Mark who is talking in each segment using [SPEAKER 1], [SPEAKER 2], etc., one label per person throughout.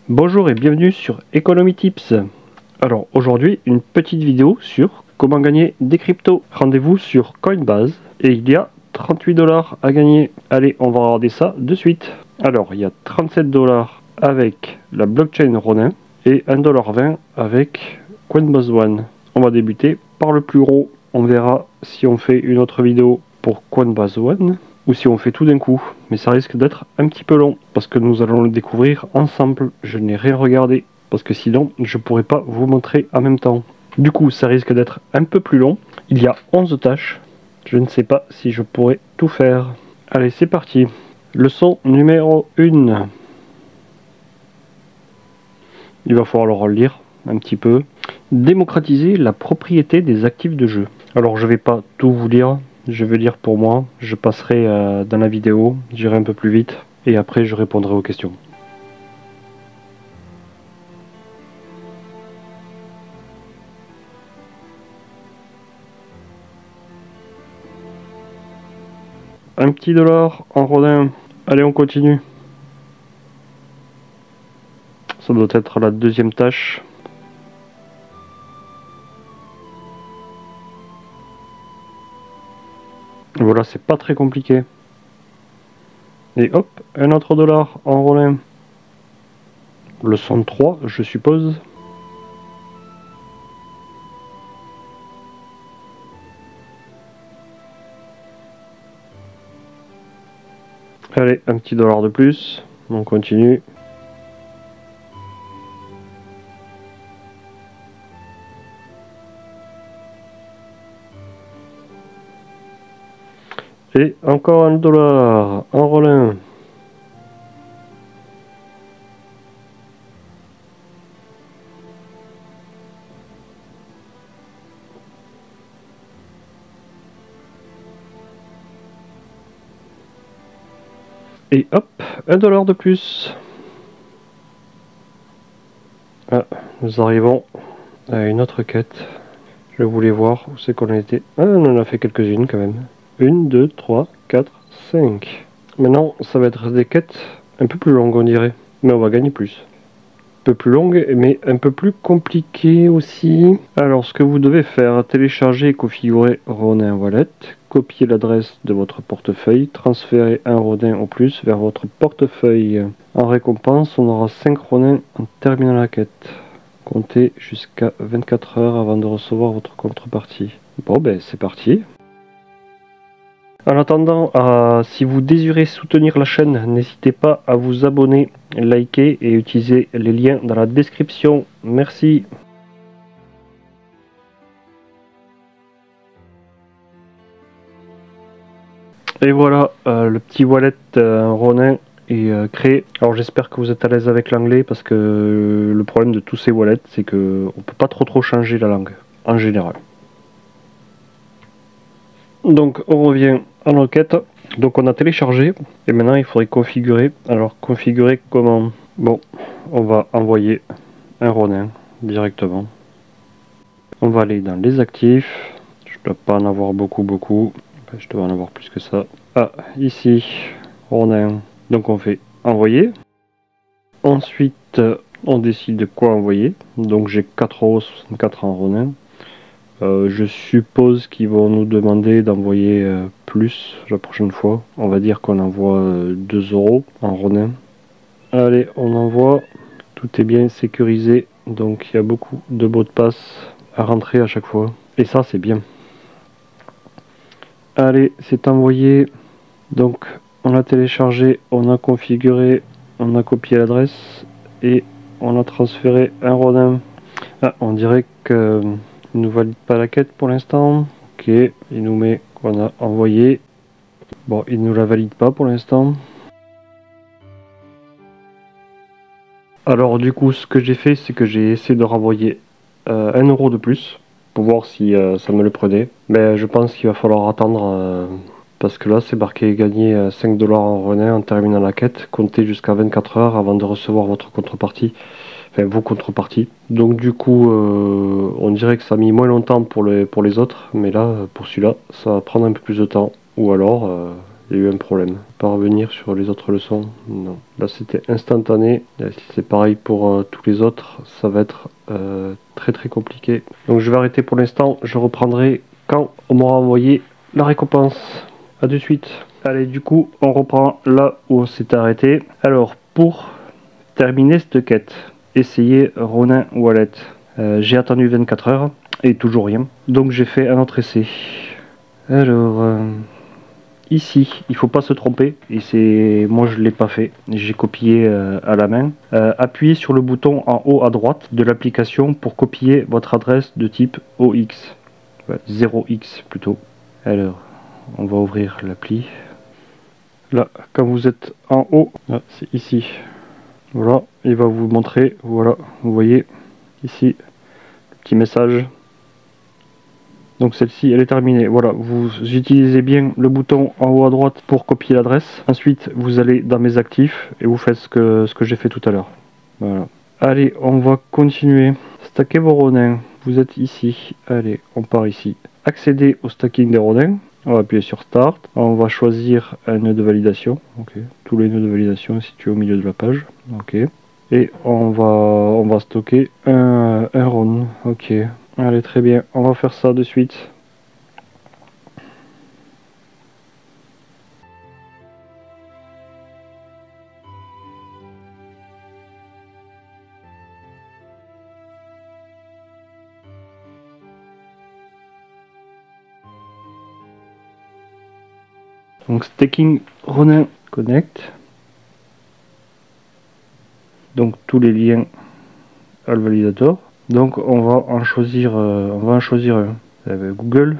[SPEAKER 1] Bonjour et bienvenue sur Economy Tips. Alors aujourd'hui, une petite vidéo sur comment gagner des cryptos. Rendez-vous sur Coinbase et il y a 38 $ à gagner. Allez, on va regarder ça de suite. Alors, il y a 37 $ avec la blockchain Ronin et 1,20 $ avec Coinbase One. On va débuter par le plus gros. On verra si on fait une autre vidéo pour Coinbase One ou si on fait tout d'un coup, mais ça risque d'être un petit peu long, parce que nous allons le découvrir ensemble. Je n'ai rien regardé, parce que sinon je pourrais pas vous montrer en même temps. Du coup ça risque d'être un peu plus long. Il y a 11 tâches, je ne sais pas si je pourrais tout faire. Allez, c'est parti. Leçon numéro 1. Il va falloir le relire un petit peu. Démocratiser la propriété des actifs de jeu. Alors je vais pas tout vous lire. Je vais lire pour moi, je passerai dans la vidéo, j'irai un peu plus vite et après je répondrai aux questions. Un petit dollar en rodin. Allez, on continue. Ça doit être la deuxième tâche. Voilà, c'est pas très compliqué. Et hop, un autre dollar en rodin. Leçon 3, je suppose. Allez, un petit dollar de plus. On continue. Et encore un dollar en rodin. Et hop, un dollar de plus. Ah, nous arrivons à une autre quête. Je voulais voir où c'est qu'on était. Ah, on en a fait quelques-unes quand même. 1, 2, 3, 4, 5. Maintenant, ça va être des quêtes un peu plus longues, on dirait. Mais on va gagner plus. Un peu plus longues, mais un peu plus compliquées aussi. Alors, ce que vous devez faire, télécharger et configurer Ronin Wallet, copier l'adresse de votre portefeuille, transférer un Ronin au plus vers votre portefeuille. En récompense, on aura 5 Ronin en terminant la quête. Comptez jusqu'à 24 heures avant de recevoir votre contrepartie. Bon ben c'est parti. En attendant, si vous désirez soutenir la chaîne, n'hésitez pas à vous abonner, liker et utiliser les liens dans la description. Merci. Et voilà, le petit wallet Ronin est créé. Alors j'espère que vous êtes à l'aise avec l'anglais parce que le problème de tous ces wallets, c'est que on peut pas trop changer la langue en général. Donc on revient à l'enquête. Donc on a téléchargé et maintenant il faudrait configurer. Alors configurer comment? Bon, on va envoyer un Ronin directement. On va aller dans les actifs. Je dois pas en avoir beaucoup. Enfin, je dois en avoir plus que ça. Ah, ici, Ronin. Donc on fait envoyer. Ensuite, on décide de quoi envoyer. Donc j'ai 4,64 € en Ronin. Je suppose qu'ils vont nous demander d'envoyer plus la prochaine fois. On va dire qu'on envoie 2 € en Ronin. Allez, on envoie. Tout est bien sécurisé. Donc il y a beaucoup de mots de passe à rentrer à chaque fois. Et ça, c'est bien. Allez, c'est envoyé. Donc on a téléchargé, on a configuré, on a copié l'adresse et on a transféré un Ronin. Ah, on dirait que il nous valide pas la quête pour l'instant. Ok, il nous met qu'on a envoyé. Bon, il nous la valide pas pour l'instant. Alors du coup, ce que j'ai fait, c'est que j'ai essayé de renvoyer 1 € de plus pour voir si ça me le prenait. Mais je pense qu'il va falloir attendre parce que là, c'est marqué gagner 5 $ en Ronin en terminant la quête. Comptez jusqu'à 24 heures avant de recevoir votre contrepartie. Enfin, vos contreparties. Donc du coup, on dirait que ça a mis moins longtemps pour les autres, mais là, pour celui-là, ça va prendre un peu plus de temps. Ou alors, il y a eu un problème. Pas revenir sur les autres leçons, non. Là c'était instantané. Et si c'est pareil pour tous les autres, ça va être très très compliqué. Donc je vais arrêter pour l'instant, je reprendrai quand on m'aura envoyé la récompense. A de suite. Allez, du coup, on reprend là où on s'est arrêté. Alors, pour terminer cette quête, essayez Ronin Wallet. J'ai attendu 24 heures et toujours rien. Donc j'ai fait un autre essai. Alors, ici, il faut pas se tromper. Et c'est moi je l'ai pas fait. J'ai copié à la main. Appuyez sur le bouton en haut à droite de l'application pour copier votre adresse de type OX. Ouais, 0x plutôt. Alors, on va ouvrir l'appli. Là, quand vous êtes en haut, c'est ici. Voilà, il va vous montrer, voilà, vous voyez ici, le petit message. Donc celle-ci, elle est terminée. Voilà, vous utilisez bien le bouton en haut à droite pour copier l'adresse. Ensuite, vous allez dans mes actifs et vous faites ce que j'ai fait tout à l'heure. Voilà. Allez, on va continuer. Stacker vos ronins. Vous êtes ici. Allez, on part ici. Accéder au stacking des ronins. On va appuyer sur Start. On va choisir un nœud de validation. Ok. Tous les nœuds de validation situés au milieu de la page. Ok. Et on va stocker un run. Ok. Allez, très bien. On va faire ça de suite. Donc staking Ronin Connect. Donc tous les liens à le validator. Donc on va en choisir un. Google.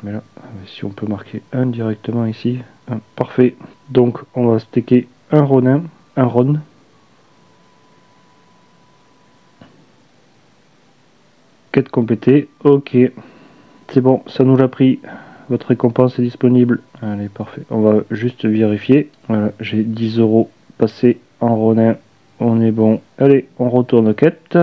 [SPEAKER 1] Mais là, si on peut marquer un directement ici. Parfait. Donc on va staker un Ronin, un Ron. Quête complétée. Ok. C'est bon, ça nous l'a pris. Votre récompense est disponible. Allez, parfait. On va juste vérifier. Voilà, j'ai 10 € passés en Ronin. On est bon. Allez, on retourne aux quêtes.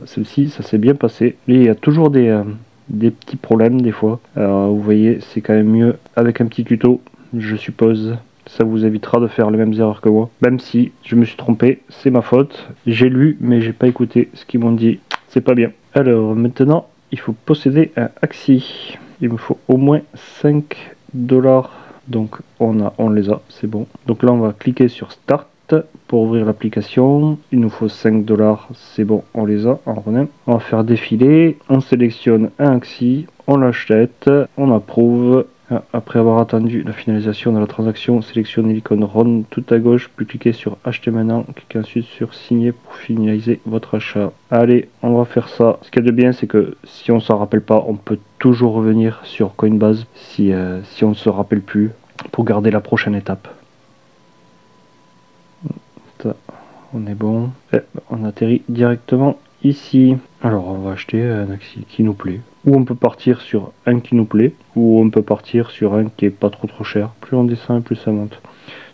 [SPEAKER 1] Celle-ci, ça s'est bien passé. Et il y a toujours des petits problèmes des fois. Alors, vous voyez, c'est quand même mieux avec un petit tuto, je suppose. Ça vous évitera de faire les mêmes erreurs que moi. Même si je me suis trompé, c'est ma faute. J'ai lu, mais j'ai pas écouté ce qu'ils m'ont dit. C'est pas bien. Alors, maintenant, il faut posséder un Axie. Il me faut au moins 5 $. Donc on les a, c'est bon. Donc là on va cliquer sur Start pour ouvrir l'application. Il nous faut 5 $, c'est bon, on les a en Ronin. On va faire défiler, on sélectionne un Axie, on l'achète, on approuve. Après avoir attendu la finalisation de la transaction, sélectionnez l'icône Ron tout à gauche, puis cliquez sur Acheter maintenant, cliquez ensuite sur Signer pour finaliser votre achat. Allez, on va faire ça. Ce qu'il y a de bien, c'est que si on s'en rappelle pas, on peut toujours revenir sur Coinbase si on ne se rappelle plus pour garder la prochaine étape. Ça, on est bon. Et on atterrit directement ici. Alors on va acheter un Axie qui nous plaît. Ou on peut partir sur un qui nous plaît, ou on peut partir sur un qui est pas trop cher. Plus on descend, plus ça monte.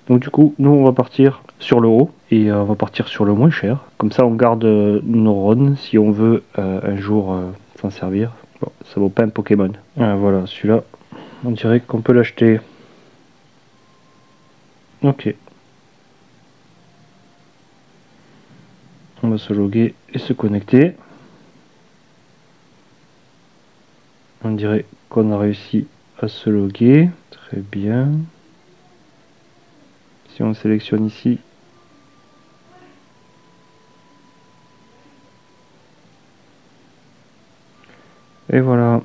[SPEAKER 1] Donc du coup, nous on va partir sur le haut, et on va partir sur le moins cher. Comme ça on garde nos runs si on veut un jour s'en servir. Bon, ça vaut pas un Pokémon. Voilà, celui-là, on dirait qu'on peut l'acheter. Ok. On va se loguer et se connecter. On dirait qu'on a réussi à se loguer. Très bien. Si on sélectionne ici. Et voilà.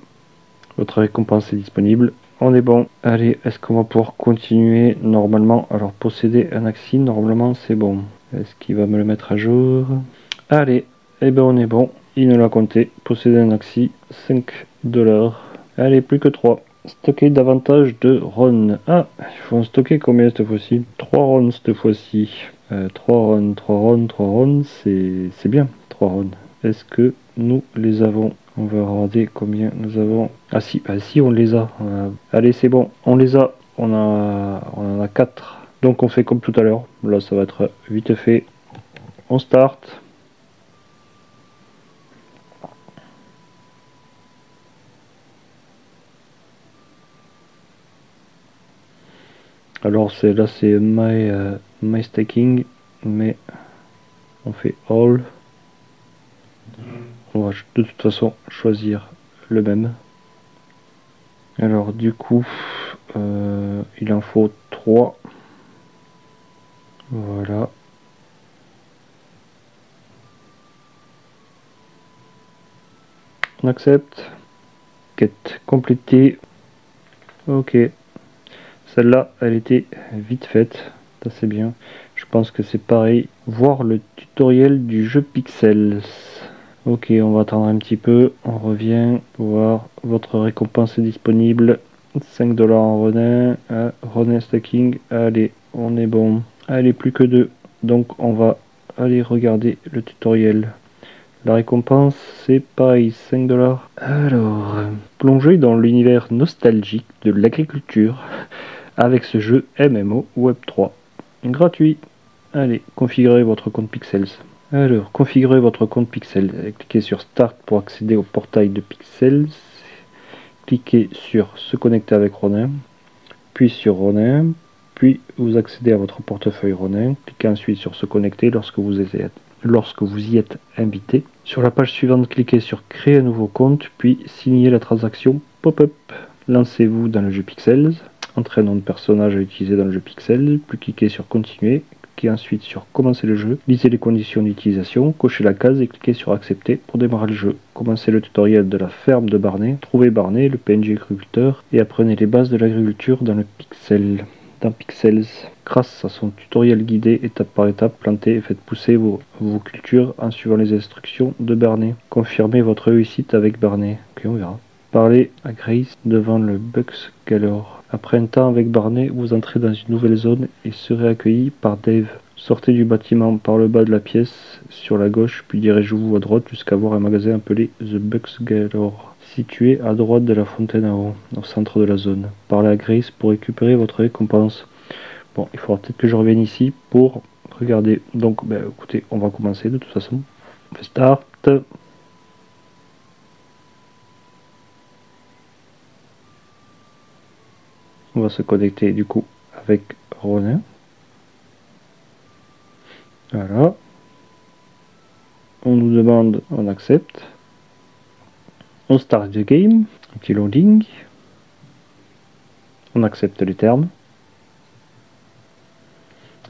[SPEAKER 1] Votre récompense est disponible. On est bon. Allez, est-ce qu'on va pouvoir continuer normalement? Alors, posséder un Axie, normalement c'est bon. Est-ce qu'il va me le mettre à jour? Allez, eh ben on est bon. Il nous l'a compté. Posséder un Axie, 5 $. Allez, plus que 3. Stocker davantage de runs. Ah, il faut en stocker combien cette fois-ci? 3 runs cette fois-ci. 3 runs, 3 runs, 3 runs, c'est bien, 3 runs. Est-ce que nous les avons? On va regarder combien nous avons. Ah si, bah si on les a. Allez, c'est bon, on les a. On en a 4. Donc on fait comme tout à l'heure. Là, ça va être vite fait. On start. Alors là c'est my staking, mais on fait all. On va de toute façon choisir le même. Alors du coup, il en faut 3. Voilà. On accepte. Quête complétée. Ok. Celle-là, elle était vite faite. C'est bien. Je pense que c'est pareil. Voir le tutoriel du jeu Pixels. Ok, on va attendre un petit peu. On revient. Voir. Votre récompense est disponible. 5 $ en Ronin. Ronin stacking. Allez, on est bon. Allez, plus que 2. Donc on va aller regarder le tutoriel. La récompense, c'est pareil, 5 $. Alors, plongez dans l'univers nostalgique de l'agriculture avec ce jeu MMO Web3. Gratuit. Allez, configurez votre compte Pixels. Alors, configurez votre compte Pixels. Cliquez sur Start pour accéder au portail de Pixels. Cliquez sur Se connecter avec Ronin, puis sur Ronin, puis vous accédez à votre portefeuille Ronin. Cliquez ensuite sur Se connecter lorsque vous y êtes invité. Sur la page suivante, cliquez sur Créer un nouveau compte, puis signez la transaction pop-up. Lancez-vous dans le jeu Pixels. Entrez un nom de personnage à utiliser dans le jeu Pixels, puis cliquez sur Continuer. Cliquez ensuite sur Commencer le jeu. Lisez les conditions d'utilisation, cochez la case et cliquez sur Accepter pour démarrer le jeu. Commencez le tutoriel de la ferme de Barney. Trouvez Barney, le PNJ agriculteur, et apprenez les bases de l'agriculture dans Pixels. Grâce à son tutoriel guidé étape par étape, plantez et faites pousser vos cultures en suivant les instructions de Barney. Confirmez votre réussite avec Barney. Ok, on verra. Parlez à Grace devant le Bucks Galore. Après un temps avec Barney, vous entrez dans une nouvelle zone et serez accueilli par Dave. Sortez du bâtiment par le bas de la pièce sur la gauche, puis dirigez-vous à droite jusqu'à voir un magasin appelé The Bucks Galore, situé à droite de la fontaine à eau, au centre de la zone. Parlez à Grace pour récupérer votre récompense. Bon, il faudra peut-être que je revienne ici pour regarder. Donc, écoutez, on va commencer de toute façon. On fait Start. On va se connecter du coup avec Ronin. Voilà. On nous demande, on accepte. On start the game. Un petit loading. On accepte les termes.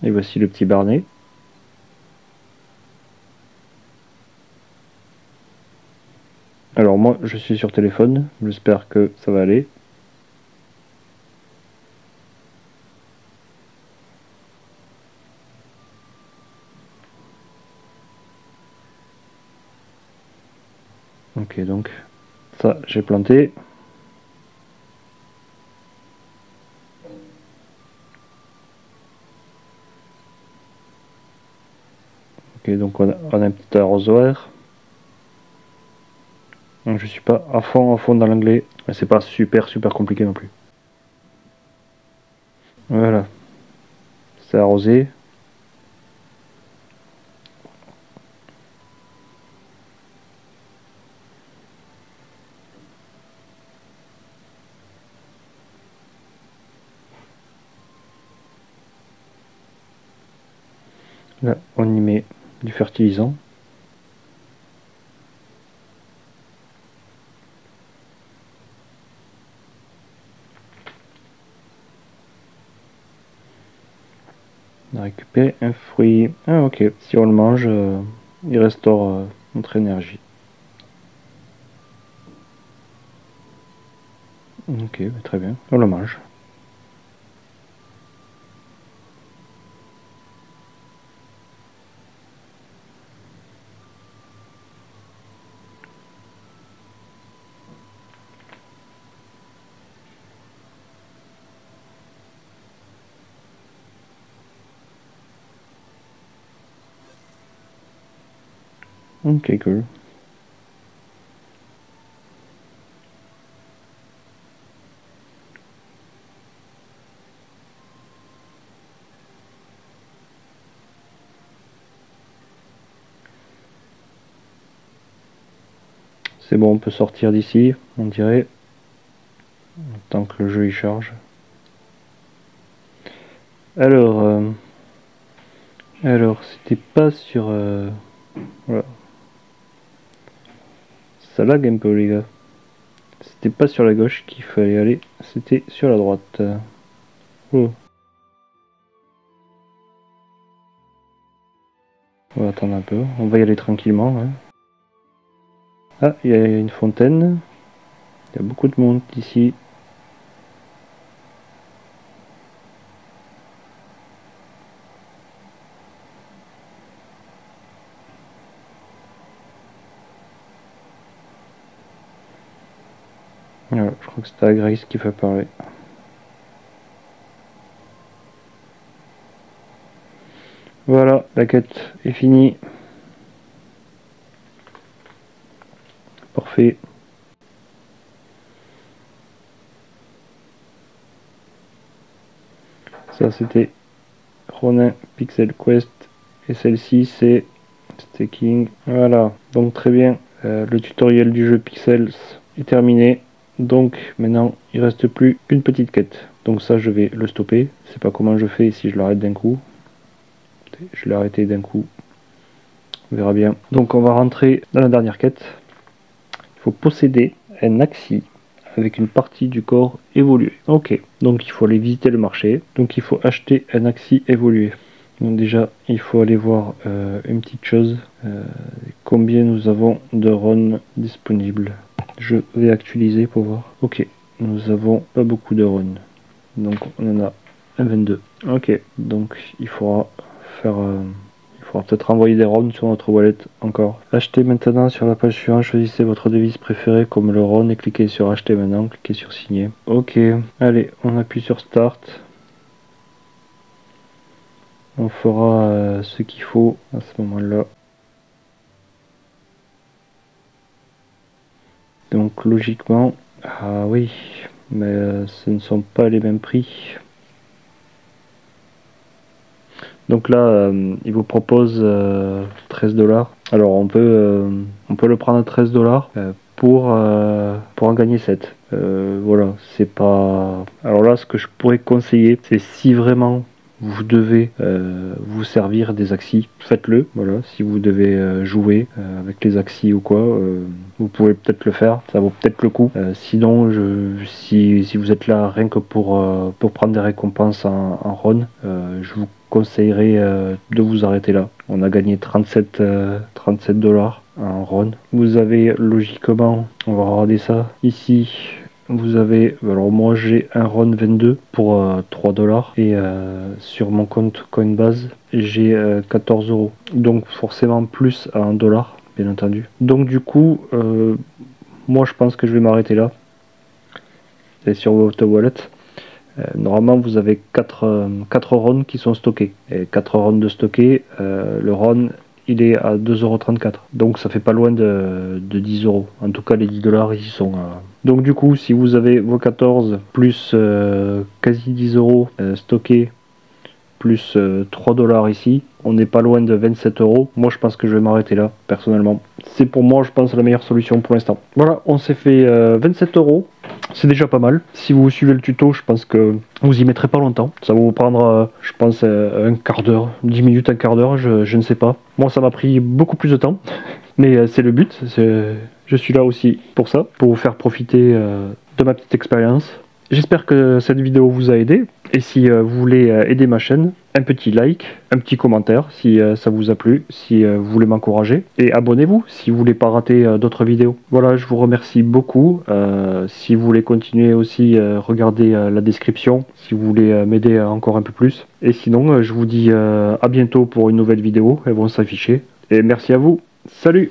[SPEAKER 1] Et voici le petit Barney. Alors moi je suis sur téléphone, j'espère que ça va aller. Ok, donc ça j'ai planté. Ok, donc on a un petit arrosoir. Donc je suis pas à fond dans l'anglais, mais c'est pas super compliqué non plus. Voilà, c'est arrosé. Là on y met du fertilisant. On a récupéré un fruit. Ah ok, si on le mange, il restaure notre énergie. Ok, très bien, on le mange. Ok, cool. C'est bon, on peut sortir d'ici, on dirait, tant que le jeu y charge. Alors, c'était pas sur... voilà. Ça lag un peu, les gars. C'était pas sur la gauche qu'il fallait aller, c'était sur la droite. Oh. On va attendre un peu, on va y aller tranquillement. Hein. Ah, il y a une fontaine. Il y a beaucoup de monde ici. Voilà, je crois que c'est à Grace qui fait parler. Voilà, la quête est finie. Parfait. Ça c'était Ronin Pixel Quest. Et celle-ci c'est Staking. Voilà, donc très bien. Le tutoriel du jeu Pixels est terminé. Donc maintenant il reste plus qu'une petite quête. Donc ça je vais le stopper. Je sais pas comment je fais si je l'arrête d'un coup. Je l'ai arrêté d'un coup. On verra bien. Donc on va rentrer dans la dernière quête. Il faut posséder un Axi avec une partie du corps évoluée. Ok, donc il faut aller visiter le marché. Donc il faut acheter un Axi évolué. Donc déjà, il faut aller voir une petite chose. Combien nous avons de runs disponibles. Je vais actualiser pour voir. Ok, nous avons pas beaucoup de runs. Donc on en a un 22. Ok, donc il faudra faire... il faudra peut-être envoyer des runs sur notre wallet encore. Achetez maintenant sur la page suivante, choisissez votre devise préférée comme le run et cliquez sur acheter maintenant, cliquez sur signer. Ok, allez, on appuie sur start. On fera ce qu'il faut à ce moment-là. Donc logiquement, ah oui, mais ce ne sont pas les mêmes prix. Donc là, il vous propose 13 $. Alors on peut le prendre à 13 $ pour en gagner 7. Voilà, c'est pas... Alors là, ce que je pourrais conseiller, c'est si vraiment vous devez vous servir des axis, faites-le. Voilà, si vous devez jouer avec les axis ou quoi, vous pouvez peut-être le faire, ça vaut peut-être le coup. Sinon, si vous êtes là rien que pour prendre des récompenses en run, je vous conseillerais de vous arrêter là. On a gagné 37 $ en run. Vous avez logiquement, on va regarder ça, ici vous avez, alors moi j'ai un run 22 pour 3 $, et sur mon compte Coinbase j'ai 14 €, donc forcément plus à 1 $, bien entendu. Donc du coup, moi je pense que je vais m'arrêter là. Et sur votre wallet, normalement vous avez 4 runs qui sont stockés, et 4 runs de stockés, le run il est à 2,34 €, donc ça fait pas loin de 10 €. En tout cas les 10 $ ils y sont. Donc du coup si vous avez vos 14 plus quasi 10 € stockés, plus 3 $ ici, on n'est pas loin de 27 €. Moi je pense que je vais m'arrêter là, personnellement. C'est pour moi je pense la meilleure solution pour l'instant. Voilà, on s'est fait 27 €. C'est déjà pas mal. Si vous suivez le tuto, je pense que vous y mettrez pas longtemps. Ça va vous prendre, je pense, un quart d'heure, 10 minutes, un quart d'heure, je ne sais pas. Moi ça m'a pris beaucoup plus de temps, mais c'est le but. Je suis là aussi pour ça, pour vous faire profiter de ma petite expérience. J'espère que cette vidéo vous a aidé, et si vous voulez aider ma chaîne, un petit like, un petit commentaire si ça vous a plu, si vous voulez m'encourager, et abonnez-vous si vous voulez pas rater d'autres vidéos. Voilà, je vous remercie beaucoup. Si vous voulez continuer aussi, regardez la description si vous voulez m'aider encore un peu plus. Et sinon, je vous dis à bientôt pour une nouvelle vidéo, elles vont s'afficher. Et merci à vous, salut!